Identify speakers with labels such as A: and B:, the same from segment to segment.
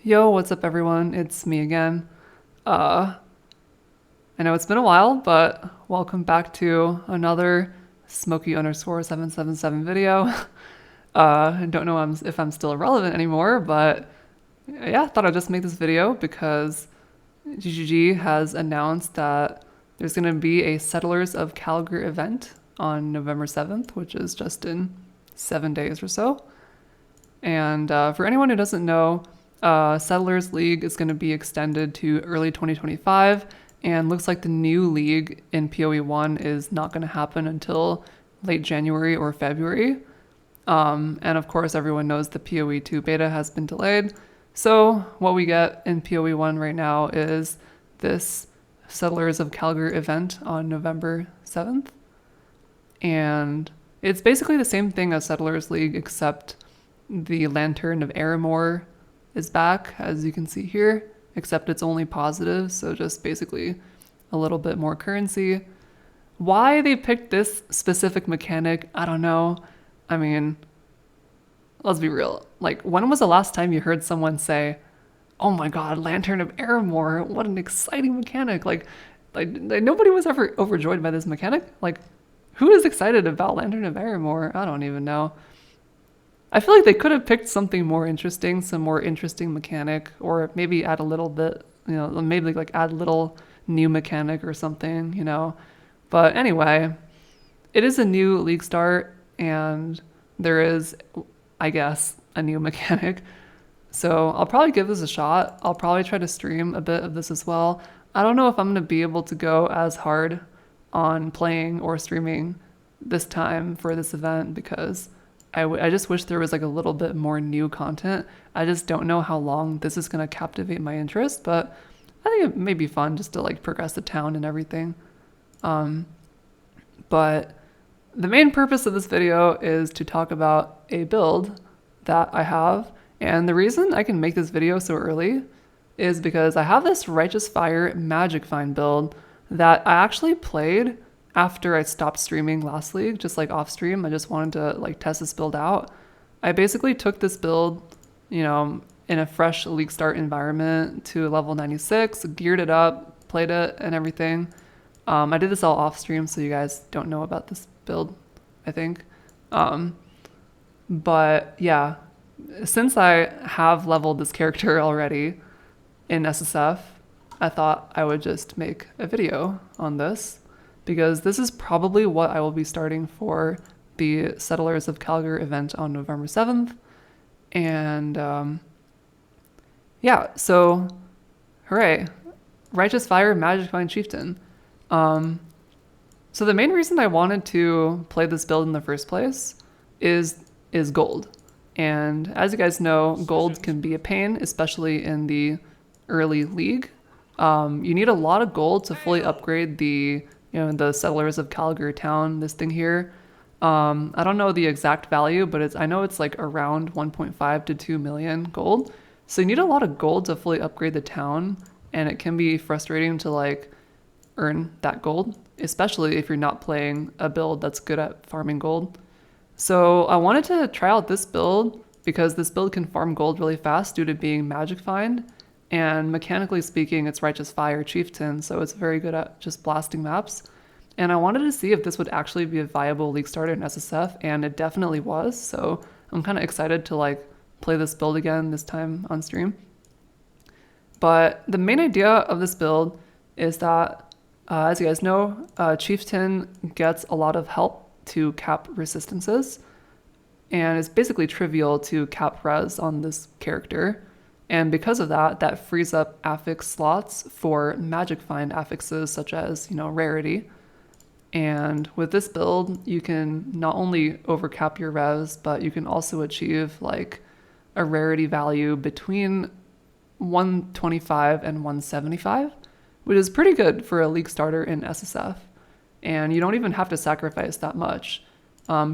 A: Yo, what's up everyone? It's me again. I know it's been a while, but welcome back to another Smokey_777 video. I don't know if I'm still relevant anymore, but yeah, I thought I'd just make this video because GGG has announced that there's going to be a Settlers of Kalguur event on November 7th, which is just in 7 days or so. And for anyone who doesn't know, Settlers League is going to be extended to early 2025, and looks like the new league in PoE 1 is not going to happen until late January or February. And of course, everyone knows the PoE 2 beta has been delayed. So what we get in PoE 1 right now is this Settlers of Kalguur event on November 7th. And it's basically the same thing as Settlers League, except the Lantern of Aramor is back, as you can see here, except it's only positive, so just basically a little bit more currency. Why they picked this specific mechanic, I don't know. I mean, let's be real. Like, when was the last time you heard someone say, oh my god, Lantern of Aramor, what an exciting mechanic. Like nobody was ever overjoyed by this mechanic. Like, who is excited about Lantern of Aramor? I don't even know. I feel like they could have picked something more interesting, some more interesting mechanic, or maybe add a little bit, maybe like add a little new mechanic or something, But anyway, it is a new league start, and there is, I guess, a new mechanic. So I'll probably give this a shot. I'll probably try to stream a bit of this as well. I don't know if I'm going to be able to go as hard on playing or streaming this time for this event, because I just wish there was like a little bit more new content. I just don't know how long this is going to captivate my interest, but I think it may be fun just to like progress the town and everything. But the main purpose of this video is to talk about a build that I have. And the reason I can make this video so early is because I have this Righteous Fire Magic Find build that I actually played after I stopped streaming last league, just like off stream. I just wanted to like test this build out. I basically took this build, in a fresh league start environment to level 96, geared it up, played it and everything. I did this all off stream, so you guys don't know about this build, I think. But yeah, since I have leveled this character already in SSF, I thought I would just make a video on this, because this is probably what I will be starting for the Settlers of Kalguur event on November 7th. And yeah, so hooray. Righteous Fire Magic Find Chieftain. So the main reason I wanted to play this build in the first place is gold. And as you guys know, gold can be a pain, especially in the early league. You need a lot of gold to fully upgrade the Settlers of Kalguur town, this thing here. I don't know the exact value, but I know it's like around 1.5 to 2 million gold. So you need a lot of gold to fully upgrade the town, and it can be frustrating to like earn that gold, especially if you're not playing a build that's good at farming gold. So I wanted to try out this build because this build can farm gold really fast due to being Magic Find. And mechanically speaking, it's Righteous Fire Chieftain, so it's very good at just blasting maps. And I wanted to see if this would actually be a viable league starter in SSF, and it definitely was. So I'm kind of excited to like play this build again, this time on stream. But the main idea of this build is that, as you guys know, Chieftain gets a lot of help to cap resistances, and it's basically trivial to cap res on this character. And because of that, that frees up affix slots for Magic Find affixes such as, Rarity. And with this build, you can not only overcap your res, but you can also achieve like a rarity value between 125 and 175, which is pretty good for a league starter in SSF. And you don't even have to sacrifice that much.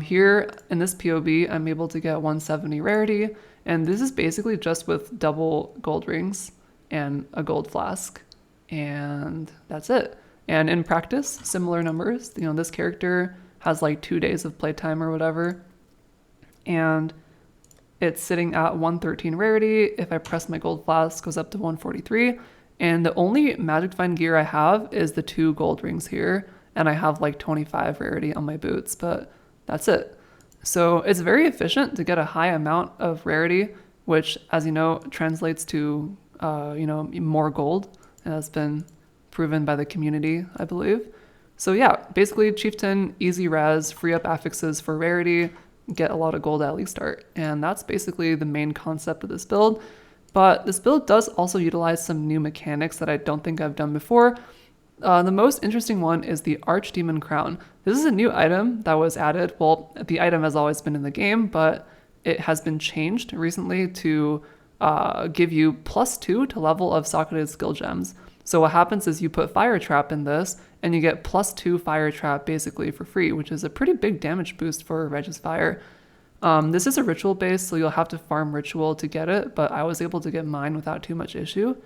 A: Here in this POB, I'm able to get 170 rarity, and this is basically just with double gold rings and a gold flask, and that's it. And in practice, similar numbers. This character has like 2 days of playtime or whatever, and It's sitting at 113 rarity. If I press my gold flask, it goes up to 143. And the only magic find gear I have is the 2 gold rings here. And I have like 25 rarity on my boots, but that's it. So it's very efficient to get a high amount of rarity, which, as you know, translates to, more gold. And that's been proven by the community, I believe. So yeah, basically Chieftain, easy res, free up affixes for rarity, get a lot of gold at least start. And that's basically the main concept of this build. But this build does also utilize some new mechanics that I don't think I've done before. The most interesting one is the Archdemon Crown. This is a new item that was added. Well, the item has always been in the game, but it has been changed recently to give you +2 to level of socketed skill gems. So what happens is you put Fire Trap in this, and you get +2 Fire Trap basically for free, which is a pretty big damage boost for Regis Fire. This is a ritual base, so you'll have to farm ritual to get it, but I was able to get mine without too much issue.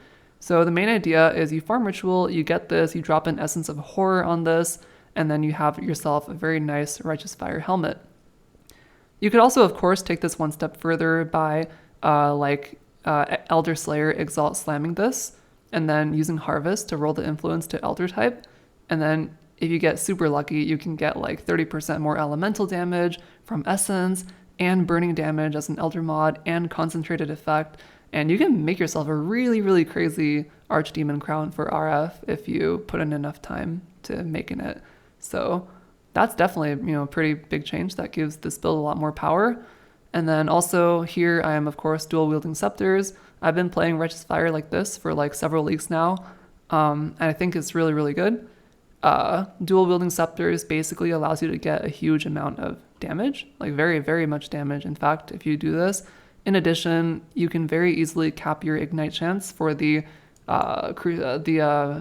A: So the main idea is you farm ritual, you get this, you drop an Essence of Horror on this, and then you have yourself a very nice Righteous Fire helmet. You could also, of course, take this one step further by Elder Slayer Exalt slamming this, and then using Harvest to roll the influence to Elder type. And then if you get super lucky, you can get like 30% more elemental damage from Essence and burning damage as an Elder mod and concentrated effect. And you can make yourself a really, really crazy Archdemon Crown for RF if you put in enough time to making it. So that's definitely, a pretty big change that gives this build a lot more power. And then also here I am, of course, dual wielding Scepters. I've been playing Righteous Fire like this for like several leagues now. And I think it's really, really good. Dual wielding Scepters basically allows you to get a huge amount of damage, like very, very much damage. In fact, if you do this, in addition, you can very easily cap your ignite chance for the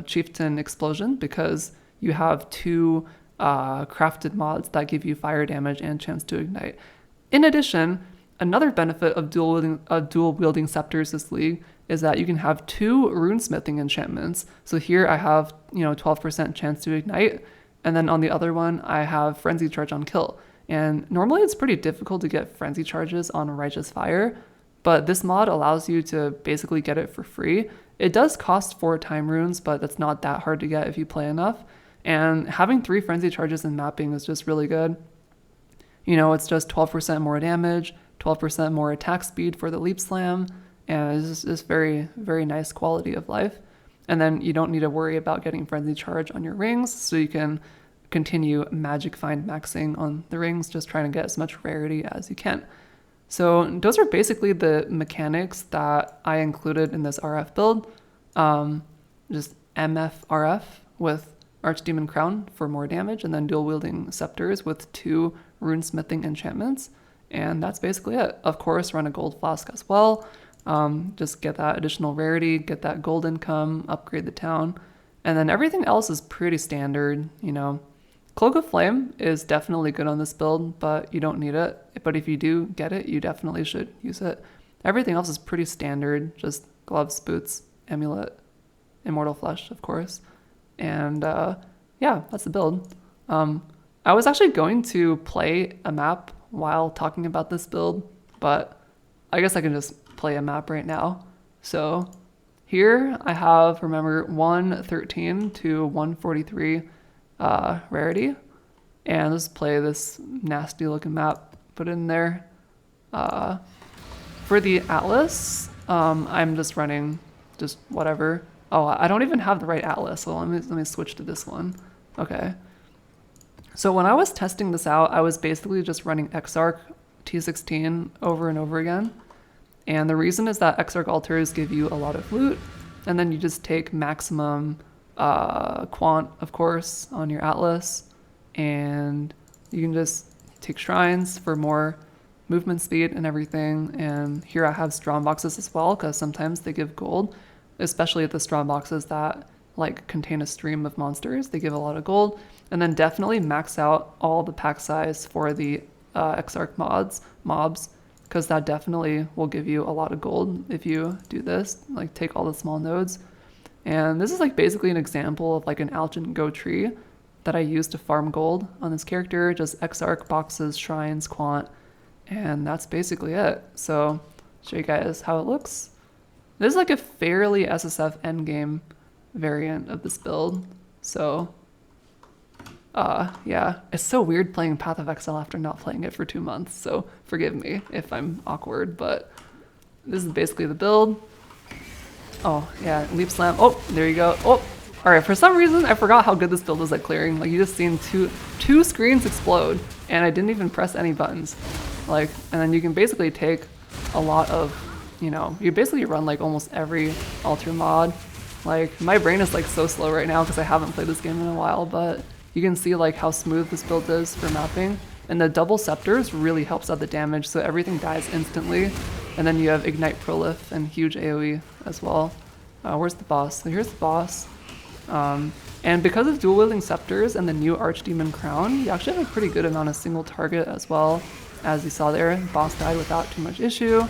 A: Chieftain explosion because you have 2 crafted mods that give you fire damage and chance to ignite. In addition, another benefit of dual wielding Scepters this league is that you can have 2 runesmithing enchantments. So here I have 12% chance to ignite, and then on the other one I have frenzy charge on kill. And normally it's pretty difficult to get frenzy charges on Righteous Fire, but this mod allows you to basically get it for free. It does cost 4 time runes, but that's not that hard to get if you play enough. And having 3 frenzy charges in mapping is just really good. It's just 12% more damage, 12% more attack speed for the leap slam, and it's just very, very nice quality of life. And then you don't need to worry about getting frenzy charge on your rings, so you can continue magic find maxing on the rings, just trying to get as much rarity as you can. So those are basically the mechanics that I included in this RF build. Just MF RF with Archdemon Crown for more damage, and then dual wielding Scepters with 2 runesmithing enchantments. And that's basically it. Of course, run a gold flask as well. Just get that additional rarity, get that gold income, upgrade the town. And then everything else is pretty standard, Cloak of Flame is definitely good on this build, but you don't need it. But if you do get it, you definitely should use it. Everything else is pretty standard, just gloves, boots, amulet, immortal flesh, of course. And yeah, that's the build. I was actually going to play a map while talking about this build, but I guess I can just play a map right now. So here I have, remember, 113 to 143 rarity, and let's play this nasty looking map, put it in there. For the Atlas, I'm just running just whatever. Oh, I don't even have the right Atlas, so let me switch to this one. Okay. So when I was testing this out, I was basically just running Exarch T16 over and over again. And the reason is that Exarch altars give you a lot of loot, and then you just take maximum quant, of course, on your Atlas, and you can just take shrines for more movement speed and everything. And here I have strong boxes as well, because sometimes they give gold, especially the strong boxes that like contain a stream of monsters. They give a lot of gold. And then definitely max out all the pack size for the Exarch mobs, because that definitely will give you a lot of gold if you do this, like take all the small nodes. And this is like basically an example of like an Algin Go tree that I used to farm gold on this character, just Exarch boxes, shrines, quant, And that's basically it. So show you guys how it looks. This is like a fairly SSF endgame variant of this build. So yeah, it's so weird playing Path of Exile after not playing it for 2 months. So forgive me if I'm awkward, but this is basically the build. Oh yeah, leap slam. Oh, there you go. Oh, all right. For some reason, I forgot how good this build is at clearing. Like you just seen two screens explode, and I didn't even press any buttons. Like, and then you can basically take a lot of, you know, you basically run like almost every alter mod. Like my brain is like so slow right now because I haven't played this game in a while, but you can see like how smooth this build is for mapping. And the double Scepters really helps out the damage, so everything dies instantly. And then you have Ignite Prolif and huge AoE as well. Where's the boss? So here's the boss. And because of dual wielding Scepters and the new Archdemon Crown, you actually have a pretty good amount of single target as well. As you saw there, the boss died without too much issue.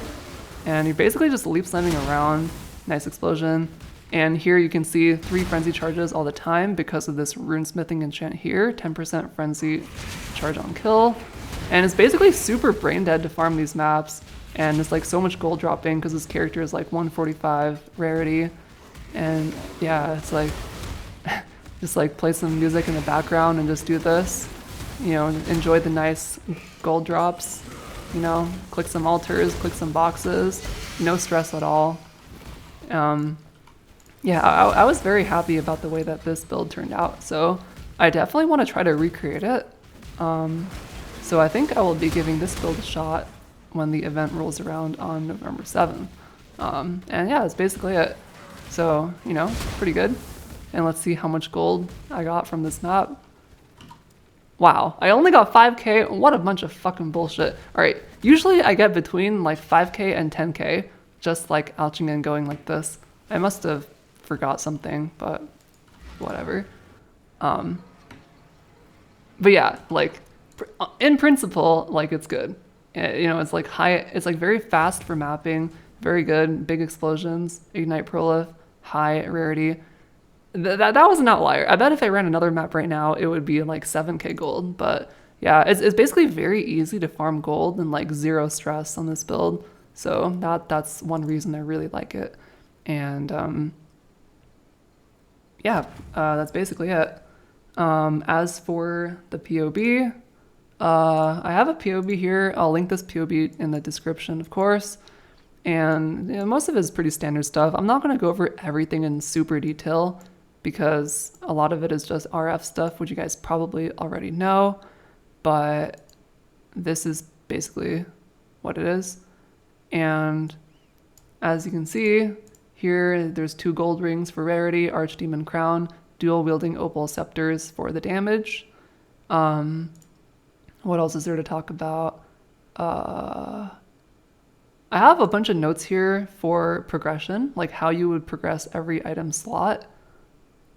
A: And you're basically just leap slamming around. Nice explosion. And here you can see 3 frenzy charges all the time because of this runesmithing enchant here. 10% frenzy charge on kill. And it's basically super brain dead to farm these maps. And it's like so much gold dropping because this character is like 145 rarity. And yeah, it's like just like play some music in the background and just do this. You know, enjoy the nice gold drops. You know, click some altars, click some boxes. No stress at all. Yeah, I was very happy about the way that this build turned out. So I definitely want to try to recreate it. So I think I will be giving this build a shot when the event rolls around on November 7th. And yeah, that's basically it. So, you know, pretty good. And let's see how much gold I got from this map. Wow, I only got 5k. What a bunch of fucking bullshit. All right, usually I get between like 5k and 10k, just like ouching and going like this. I must have forgot something, but whatever. But yeah, like in principle, like it's good. You know, it's like high, it's like very fast for mapping, very good, big explosions, ignite prolif, high rarity. That was an outlier. I bet if I ran another map right now, it would be like 7k gold. But yeah, it's basically very easy to farm gold and like 0 stress on this build. So that's one reason I really like it. And yeah, that's basically it. As for the POB, I have a POB here. I'll link this POB in the description, of course. And you know, most of it is pretty standard stuff. I'm not going to go over everything in super detail because a lot of it is just RF stuff, which you guys probably already know. But this is basically what it is. And as you can see, here there's 2 gold rings for rarity, Archdemon Crown, dual wielding opal scepters for the damage. What else is there to talk about? I have a bunch of notes here for progression, like how you would progress every item slot.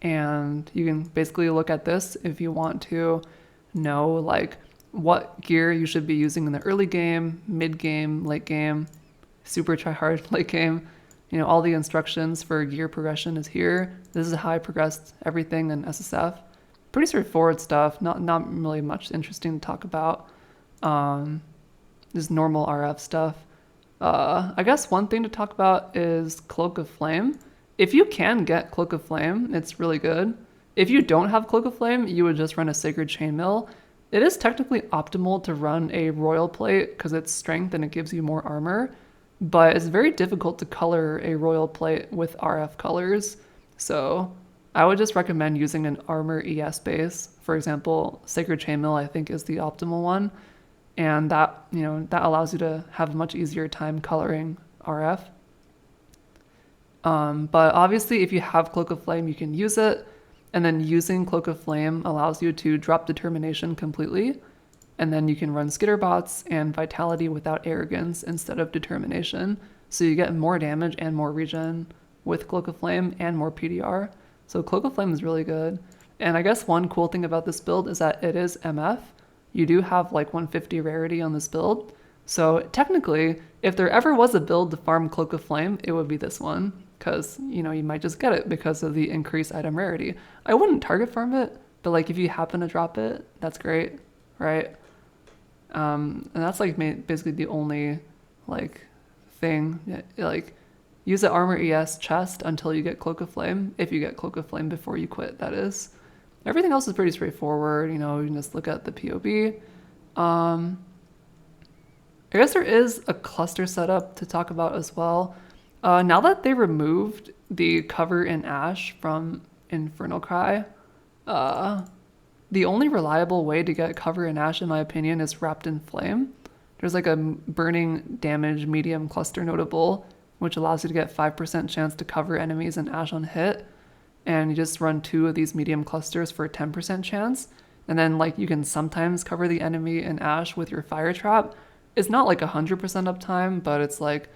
A: And you can basically look at this if you want to know like what gear you should be using in the early game, mid game, late game, super try hard late game. You know, all the instructions for gear progression is here. This is how I progressed everything in SSF. Pretty straightforward stuff, not really much interesting to talk about. Just normal RF stuff. I guess one thing to talk about is Cloak of Flame. If you can get Cloak of Flame, it's really good. If you don't have Cloak of Flame, you would just run a Sacred Chainmail. It is technically optimal to run a Royal Plate because it's strength and it gives you more armor, but it's very difficult to color a Royal Plate with RF colors. So I would just recommend using an armor ES base. For example, Sacred Chainmail I think is the optimal one. And that, you know, that allows you to have a much easier time coloring RF. But obviously if you have Cloak of Flame, you can use it. And then using Cloak of Flame allows you to drop Determination completely. And then you can run Skitterbots and Vitality without Arrogance instead of Determination. So you get more damage and more regen with Cloak of Flame and more PDR. So Cloak of Flame is really good. And I guess one cool thing about this build is that it is MF. You do have like 150 rarity on this build. So technically, if there ever was a build to farm Cloak of Flame, it would be this one. Because, you know, you might just get it because of the increased item rarity. I wouldn't target farm it, but like if you happen to drop it, that's great, right? And that's like basically the only like thing. Like use the armor ES chest until you get Cloak of Flame. If you get Cloak of Flame before you quit, that is. Everything else is pretty straightforward. You know, you can just look at the POB. I guess there is a cluster setup to talk about as well. Now that they removed the cover in Ash from Infernal Cry, the only reliable way to get cover in Ash, in my opinion, is Wrapped in Flame. There's like a burning damage medium cluster notable, which allows you to get 5% chance to cover enemies in Ash on hit. And you just run 2 of these medium clusters for a 10% chance. And then like you can sometimes cover the enemy in Ash with your fire trap. It's not like 100% uptime, but it's like,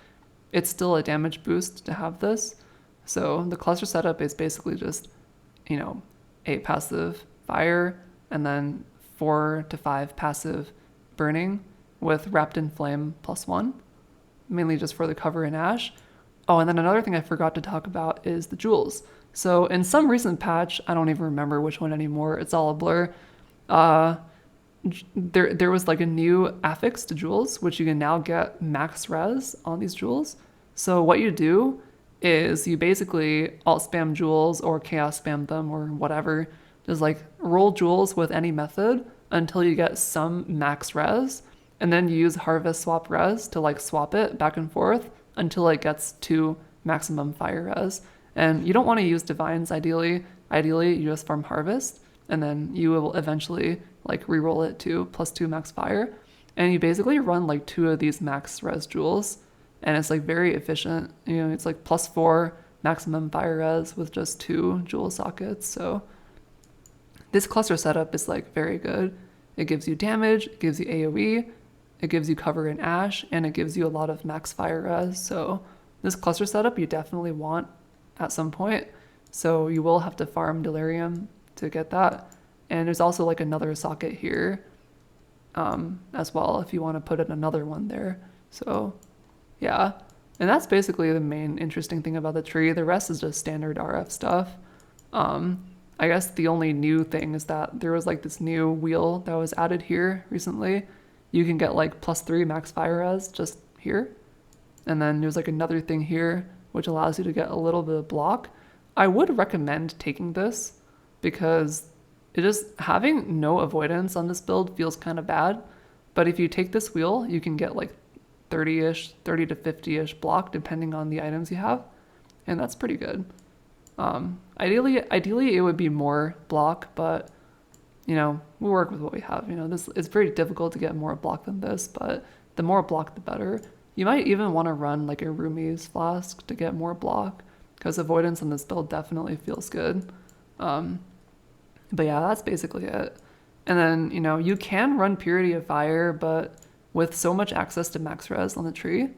A: it's still a damage boost to have this. So the cluster setup is basically just, you know, 8 passive fire and then 4 to 5 passive burning with Wrapped in Flame +1, mainly just for the cover in Ash. Oh, and then another thing I forgot to talk about is the jewels. So in some recent patch, I don't even remember which one anymore, it's all a blur, there was like a new affix to jewels, which you can now get max res on these jewels. So what you do is you basically alt spam jewels or chaos spam them or whatever. Just like roll jewels with any method until you get some max res, and then you use harvest swap res to like swap it back and forth until it gets to maximum fire res. And you don't want to use divines ideally. Ideally, you just farm harvest, and then you will eventually like re-roll it to +2 max fire. And you basically run like 2 of these max res jewels, and it's like very efficient. You know, it's like +4 maximum fire res with just 2 jewel sockets. So this cluster setup is like very good. It gives you damage, it gives you AoE, it gives you cover in Ash, and it gives you a lot of max fire res. So this cluster setup you definitely want at some point. So you will have to farm Delirium to get that. And there's also like another socket here as well if you want to put in another one there. So yeah, and that's basically the main interesting thing about the tree. The rest is just standard RF stuff. I guess the only new thing is that there was like this new wheel that was added here recently. You can get like +3 max fire res just here. And then there's like another thing here which allows you to get a little bit of block. I would recommend taking this because it just having no avoidance on this build feels kind of bad. But if you take this wheel, you can get like 30-ish, 30 to 50-ish block depending on the items you have. And that's pretty good. Ideally it would be more block, but you know, we work with what we have. You know, this it's very difficult to get more block than this, but the more block the better. You might even want to run like a Rumi's flask to get more block, because avoidance on this build definitely feels good. But yeah, that's basically it. And then, you know, you can run Purity of Fire, but with so much access to max res on the tree,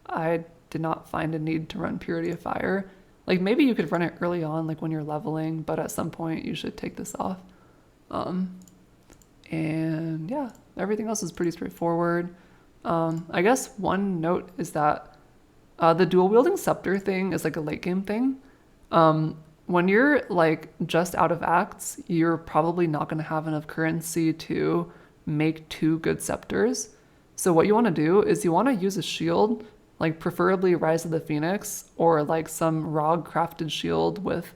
A: I did not find a need to run Purity of Fire. Like maybe you could run it early on, like when you're leveling, but at some point you should take this off. And yeah, everything else is pretty straightforward. I guess one note is that the dual wielding scepter thing is like a late game thing. When you're like just out of acts, you're probably not going to have enough currency to make 2 good scepters. So what you want to do is you want to use a shield, like preferably Rise of the Phoenix or like some ROG crafted shield with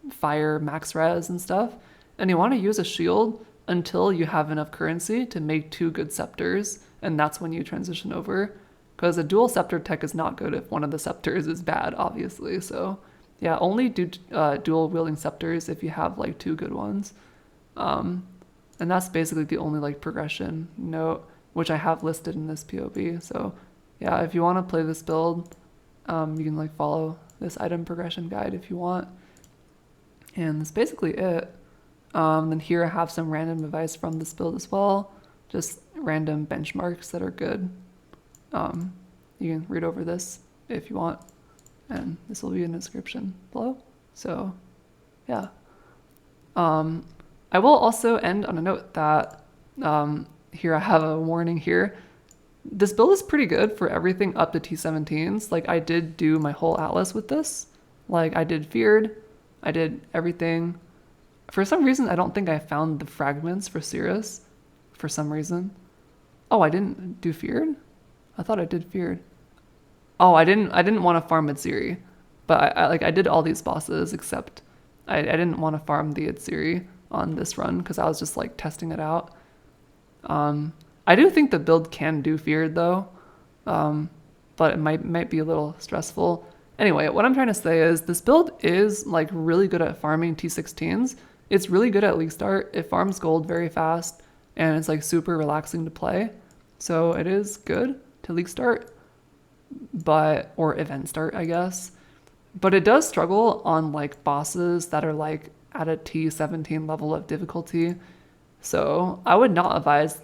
A: fire max res and stuff. And you want to use a shield until you have enough currency to make 2 good scepters. And that's when you transition over. Because a dual scepter tech is not good if one of the scepters is bad, obviously. So yeah, only do dual wielding scepters if you have like 2 good ones. And that's basically the only like progression note, which I have listed in this POB. So yeah, if you want to play this build, you can like follow this item progression guide if you want. And that's basically it. Then here I have some random advice from this build as well. Just random benchmarks that are good. You can read over this if you want, and this will be in the description below. So yeah. I will also end on a note that here I have a warning here. This build is pretty good for everything up to T17s. Like I did do my whole atlas with this. Like I did feared, I did everything. For some reason, I don't think I found the fragments for Cirrus for some reason. Oh, I didn't do feared? I thought I did feared. Oh, I didn't want to farm Itsiri. But I did all these bosses except I didn't want to farm the Itsiri on this run because I was just like testing it out. I do think the build can do feared though, but it might be a little stressful. Anyway, what I'm trying to say is this build is like really good at farming T16s. It's really good at league start. It farms gold very fast and it's like super relaxing to play. So it is good to league start, or event start, I guess. But it does struggle on like bosses that are like at a T17 level of difficulty. So I would not advise,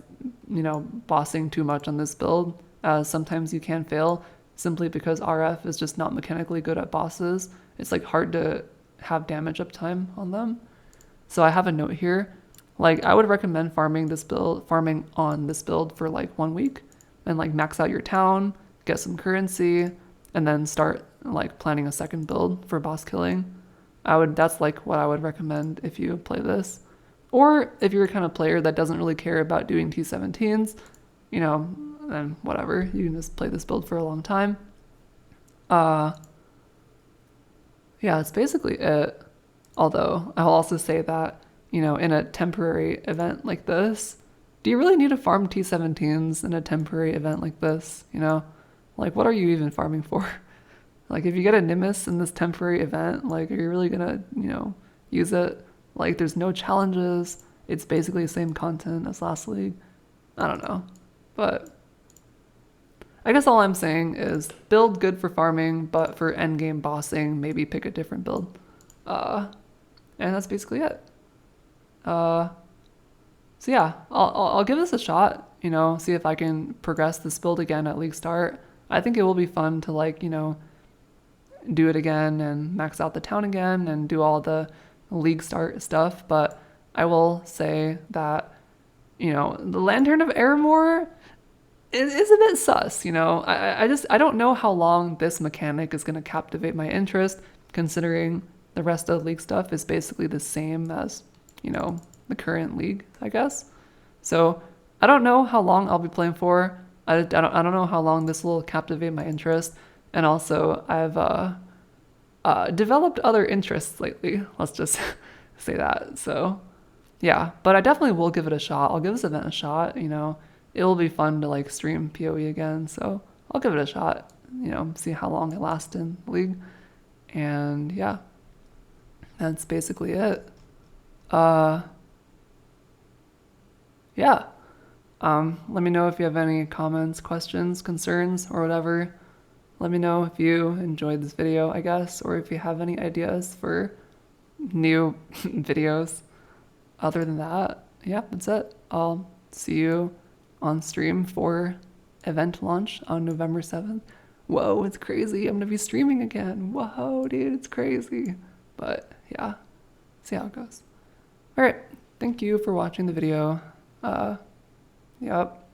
A: bossing too much on this build, as sometimes you can fail simply because RF is just not mechanically good at bosses. It's like hard to have damage uptime on them. So I have a note here. Like I would recommend farming on this build for like 1 week and like max out your town, get some currency, and then start like planning a second build for boss killing. That's like what I would recommend if you play this. Or if you're a kind of player that doesn't really care about doing T17s, then whatever, you can just play this build for a long time. Yeah, that's basically it. Although I'll also say that, in a temporary event like this, do you really need to farm T17s in a temporary event like this? Like what are you even farming for? Like if you get a Nimbus in this temporary event, like are you really gonna, use it? Like there's no challenges. It's basically the same content as last league. I don't know. But I guess all I'm saying is build good for farming, but for endgame bossing, maybe pick a different build. And that's basically it. So yeah, I'll give this a shot, see if I can progress this build again at league start. I think it will be fun to like, do it again and max out the town again and do all the league start stuff. But I will say that, the Lantern of Aramor is a bit sus, I don't know how long this mechanic is going to captivate my interest, considering the rest of the league stuff is basically the same as, the current league, I guess. So I don't know how long I'll be playing for. I don't know how long this will captivate my interest. And also I've developed other interests lately. Let's just say that. So yeah, but I definitely will give it a shot. I'll give this event a shot. It will be fun to like stream PoE again. So I'll give it a shot, see how long it lasts in the league. And yeah, that's basically it. Yeah. Let me know if you have any comments, questions, concerns, or whatever. Let me know if you enjoyed this video, I guess, or if you have any ideas for new videos. Other than that, yeah, that's it. I'll see you on stream for event launch on November 7th. Whoa, it's crazy. I'm going to be streaming again. Whoa, dude, it's crazy. But yeah, see how it goes. All right. Thank you for watching the video. Yep.